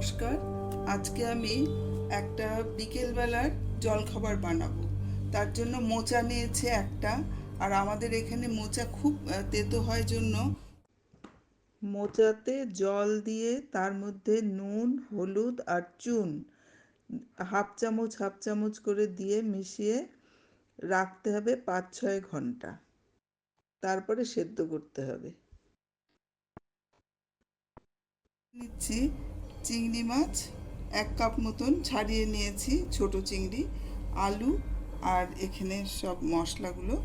নমস্কার। আজকে আমি একটা বিকেলবেলার জলখাবার বানাবো। তার জন্য মোচা নিয়েছে একটা, আর আমাদের এখানে মোচা খুব তেতো হয় জন্য মোচাতে জল দিয়ে তার মধ্যে নুন, হলুদ আর চুন হাফ চামচ করে দিয়ে মিশিয়ে রাখতে হবে 5-6 ঘন্টা। তারপরে সেদ্ধ করতে হবে। নিচ্ছি চিংড়ি মাছ 1 কাপ মতন ছাড়িয়ে নিয়েছি, ছোট চিংড়ি, আলু, আর এখানে সব মশলাগুলো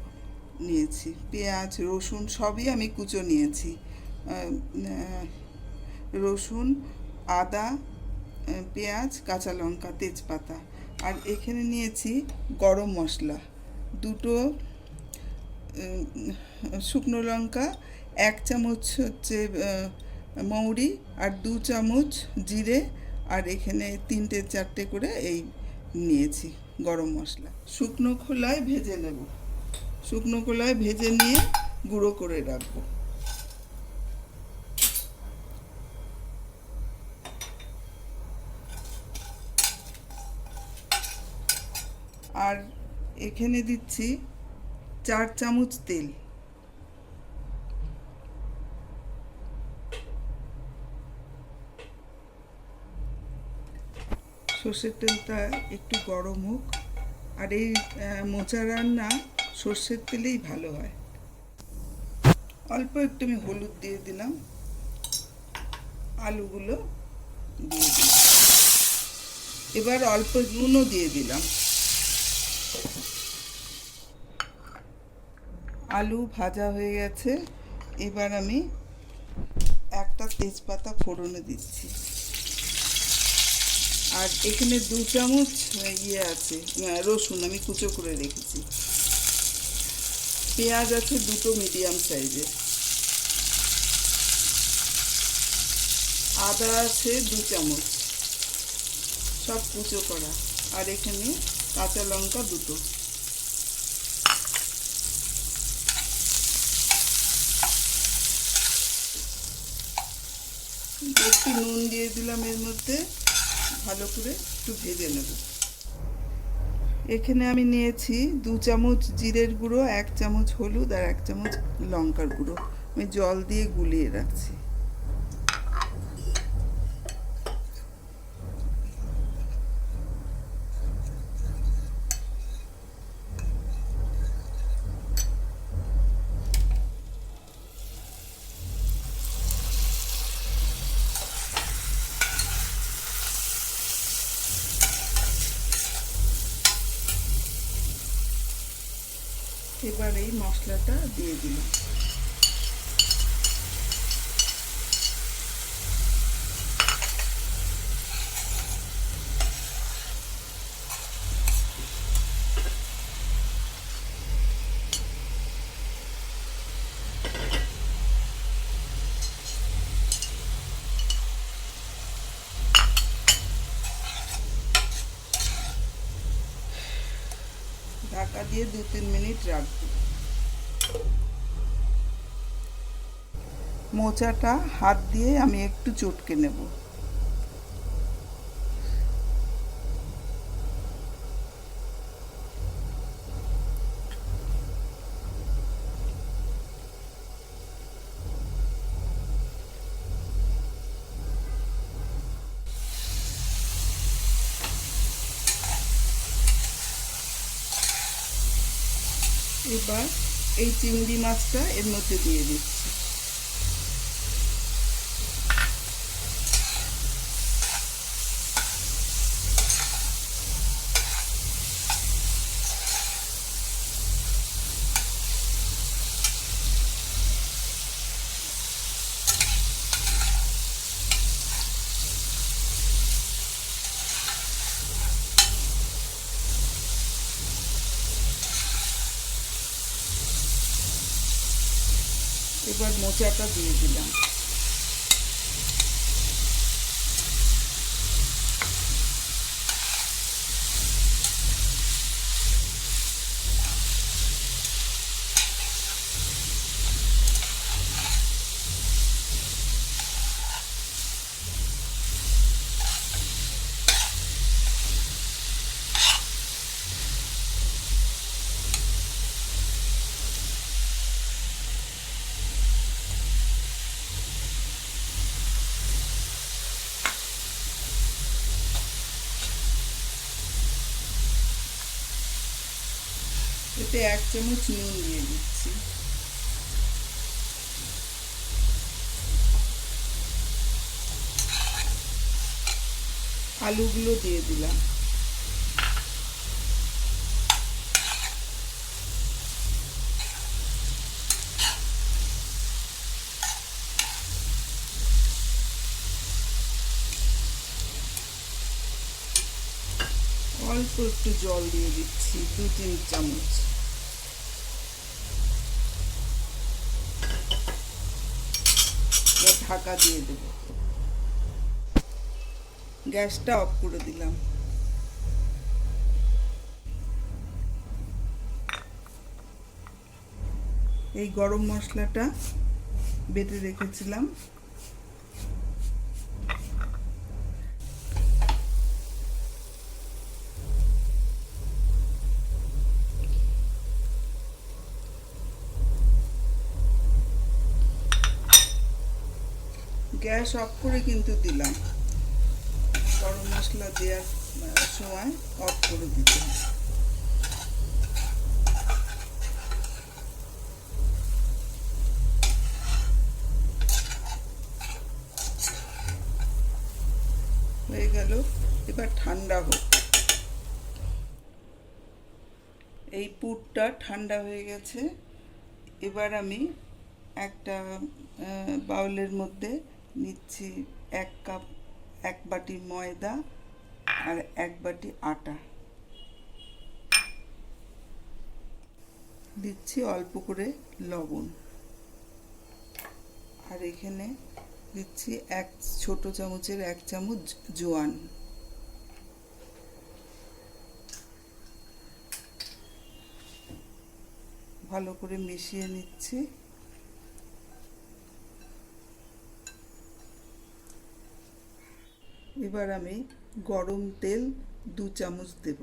নিয়েছি, পেঁয়াজ, রসুন সবই আমি কুচো নিয়েছি। রসুন, আদা, পেঁয়াজ, কাঁচা লঙ্কা, তেজপাতা, আর এখানে নিয়েছি গরম মশলা, দুটো শুকনো লঙ্কা, 1 চামচ হচ্ছে মৌরি, আর 2 চামচ জিরে, আর এখানে 3-4টে করে এই নিয়েছি গরম মশলা। শুকনো খোলায় ভেজে নেব, শুকনো খোলায় ভেজে নিয়ে গুঁড়ো করে রাখবো। আর এখানে দিচ্ছি 4 চামচ তেল। সর্ষের তেলটা একটু গরম হোক, আর এই মোচা রান্না সর্ষের তেলেই ভালো হয়। অল্প একটু আমি হলুদ দিয়ে দিলাম, আলুগুলো দিয়ে দিলাম, এবার অল্প নুনও দিয়ে দিলাম। আলু ভাজা হয়ে গেছে, এবার আমি একটা তেজপাতা ফোড়নে দিচ্ছি, আর এখানে 2 চামচ আছে রসুন আমি কুচো করে রেখেছি, পেঁয়াজ আছে দুটো মিডিয়াম সাইজের, আদা আছে 2 চামচ সব কুচো করা, আর এখানে কাঁচা লঙ্কা দুটো। একটু নুন দিয়ে দিলাম এর মধ্যে, ভালো করে একটু ভেজে নেব। এখানে আমি নিয়েছি 2 চামচ জিরের গুঁড়ো, 1 চামচ হলুদ, আর 1 চামচ লঙ্কার গুঁড়ো, আমি জল দিয়ে গুলিয়ে রাখছি। এবার এই মশলাটা দিয়ে দিলাম। ঢাকা দিয়ে 2-3 মিনিট রাখবো। মোচাটা হাত দিয়ে আমি একটু চটকে নেব। এবার এই চিংড়ি মাছটা এর মধ্যে দিয়ে দিচ্ছি। এবার মোচাটা দিয়ে দিলাম। এতে 1 চামচ নুন দিয়ে দিচ্ছি। আলুগুলো দিয়ে দিলাম। অল্প একটু জল দিয়ে দিচ্ছি, 2-3 চামচ। ঢাকা দিয়ে দেব। গ্যাসটা অফ করে দিলাম। এই গরম মশলাটা বেটে রেখেছিলাম, গ্যাস অফ করে কিন্তু দিলাম। গরম মশলা দেওয়ার সময় অফ করে দিতে হবে। হয়ে গেল, এবার ঠান্ডা হোক। এই পুরটা ঠান্ডা হয়ে গেছে। এবার আমি একটা বাউলের মধ্যে নিচ্ছি 1 কাপ, 1 বাটি ময়দা আর 1 বাটি আটা। দিচ্ছি অল্প করে লবণ, আর এখানে দিচ্ছি 1 ছোট চামচের 1 চামচ জোয়ান। ভালো করে মিশিয়ে নিচ্ছি। এবার আমি গরম তেল 2 চামচ দেব।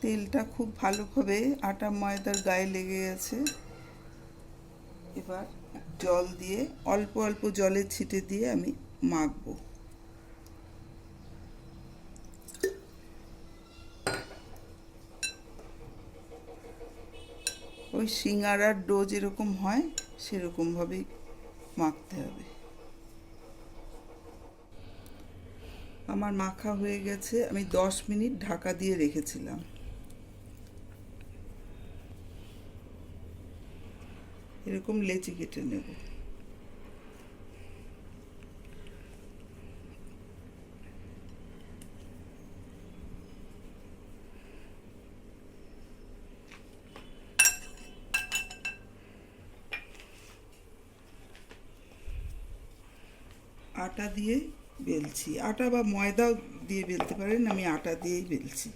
তেলটা খুব ভালোভাবে আটা ময়দার গায়ে লেগে গেছে। এবার জল দিয়ে অল্প অল্প জলের ছিটে দিয়ে আমি মাখবো। ওই সিঙ্গারার ডো যেরকম হয় সেরকমভাবেই মাখতে হবে। আমার মাখা হয়ে গেছে। আমি 10 মিনিট ঢাকা দিয়ে রেখেছিলাম। এরকম লেচি কেটে নেব। আটা দিয়ে বেলছি, আটা বা ময়দাও দিয়ে বেলতে পারেন, আমি আটা দিয়েই বেলছি।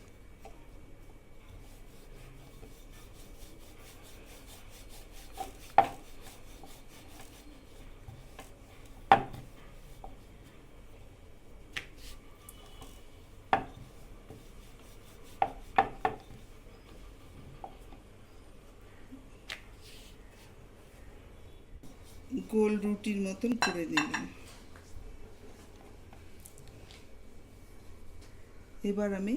গোল রুটির মতন করে নিলাম। এবার আমি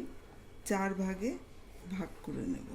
4 ভাগে ভাগ করে নেব।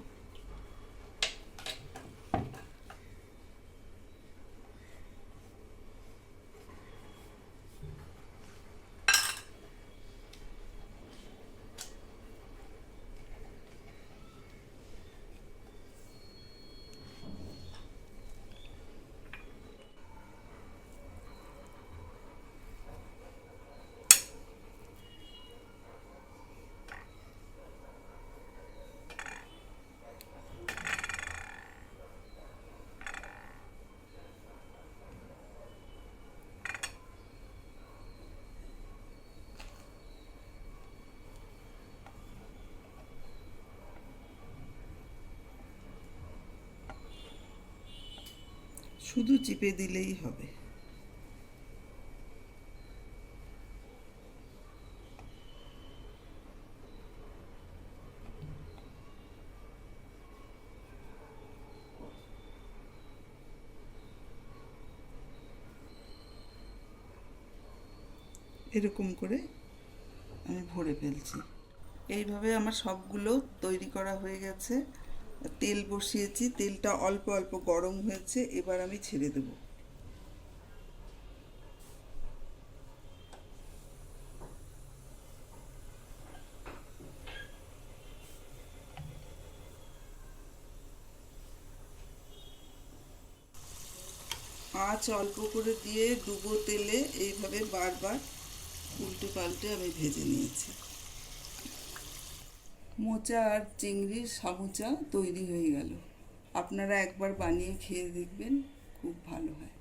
শুধু চিপে দিলেই হবে। এরকম করে আমি ভরে ফেলছি। এইভাবে আমার সবগুলো তৈরি করা হয়ে গেছে। তেল বসিয়েছি, তেলটা অল্প অল্প গরম হয়েছে, এবার আমি ছেড়ে দেব। আঁচ অল্প করে দিয়ে ডুবো তেলে এইভাবে বারবার উল্টে পাল্টে আমি ভেজে নিয়েছি। মোচা আর চিংড়ির সামুচা তৈরি হয়ে গেল। আপনারা একবার বানিয়ে খেয়ে দেখবেন, খুব ভালো হয়।